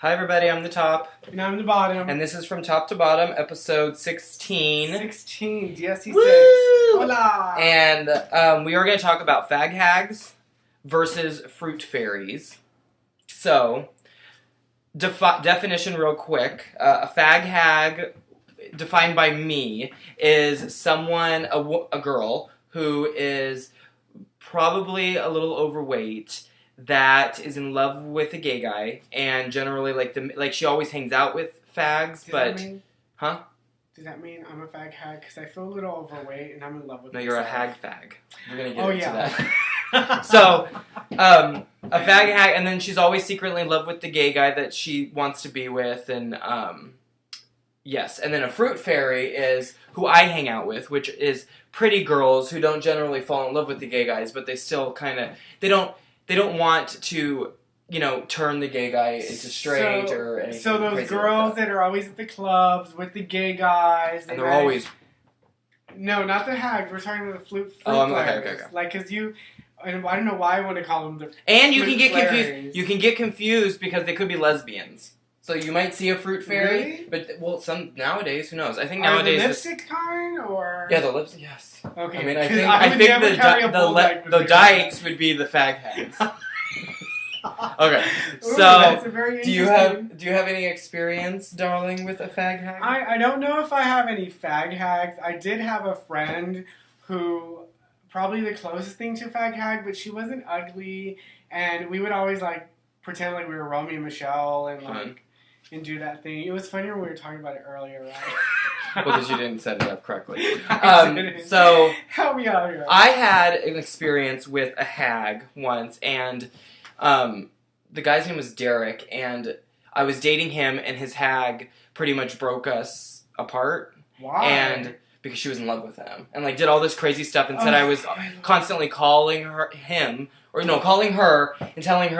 Hi everybody, I'm the top. And I'm the bottom. And this is From Top to Bottom, episode 16. 16, DSC6. Hola! And we are going to talk about fag hags versus fruit fairies. So, definition real quick. A fag hag, defined by me, is someone, a girl, who is probably a little overweight, that is in love with a gay guy, and generally like she always hangs out with fags. Huh? Does that mean I'm a fag hag? Because I feel a little overweight and I'm in love with. No, you're a hag fag. We're gonna get into that. So, a fag hag, and then she's always secretly in love with the gay guy that she wants to be with, and yes, and then a fruit fairy is who I hang out with, which is pretty girls who don't generally fall in love with the gay guys, but they still kind of They don't want to, turn the gay guy into straight or anything. So those girls that are always at the clubs with the gay guys. And they're always... No, not the hags. We're talking about the fruit okay. Like, because and I don't know why I want to call them the And you can get confused. You can get confused because they could be lesbians. So you might see a fruit fairy, really? but some nowadays, who knows? I think nowadays the lipstick kind, or yeah, the lipstick. Yes. Okay. I mean, I think the dykes would be the fag hags. Okay. So do you have any experience, darling, with a fag hag? I don't know if I have any fag hags. I did have a friend who probably the closest thing to fag hag, but she wasn't ugly, and we would always pretend like we were Romeo and Michelle and do that thing. It was funny when we were talking about it earlier, right? Well, because you didn't set it up correctly. So help me out here. I had an experience with a hag once, and the guy's name was Derek, and I was dating him, and his hag pretty much broke us apart. Why? And because she was in love with him, and did all this crazy stuff, and said I was constantly calling her and telling her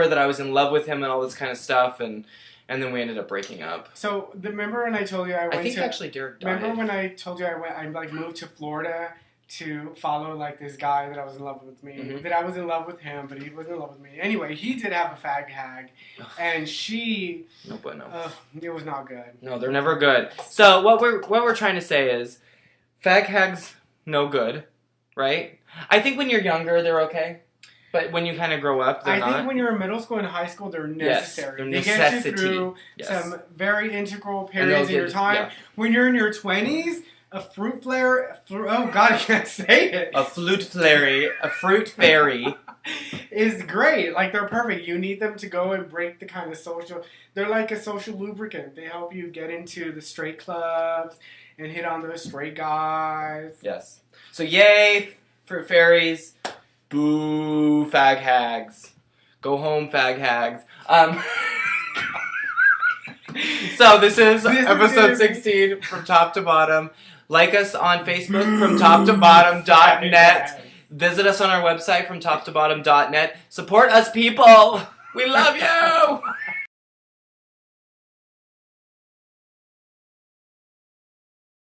that I was in love with him and all this kind of stuff, and then we ended up breaking up. So, remember when I told you I think actually Derek died. Remember when I told you I moved to Florida to follow this guy that I was in love with me, mm-hmm. that I was in love with him, but he wasn't in love with me. Anyway, he did have a fag hag, and she... No bueno. It was not good. No, they're never good. So, what we're trying to say is, fag hags, no good, right? I think when you're younger, they're okay. But when you kind of grow up, they're not. I think when you're in middle school and high school, they're necessary. Yes, they're necessity. They get you through some very integral periods in your time. Yeah. When you're in your 20s, a fruit fairy... Oh, God, I can't say it. A fruit fairy is great. They're perfect. You need them to go and break the kind of social... They're like a social lubricant. They help you get into the straight clubs and hit on those straight guys. Yes. So, yay, fruit fairies. Boo, fag hags. Go home, fag hags. So this is episode 16, From Top to Bottom. Like us on Facebook, FromTopToBottom.net. Visit us on our website, FromTopToBottom.net. Support us, people! We love you!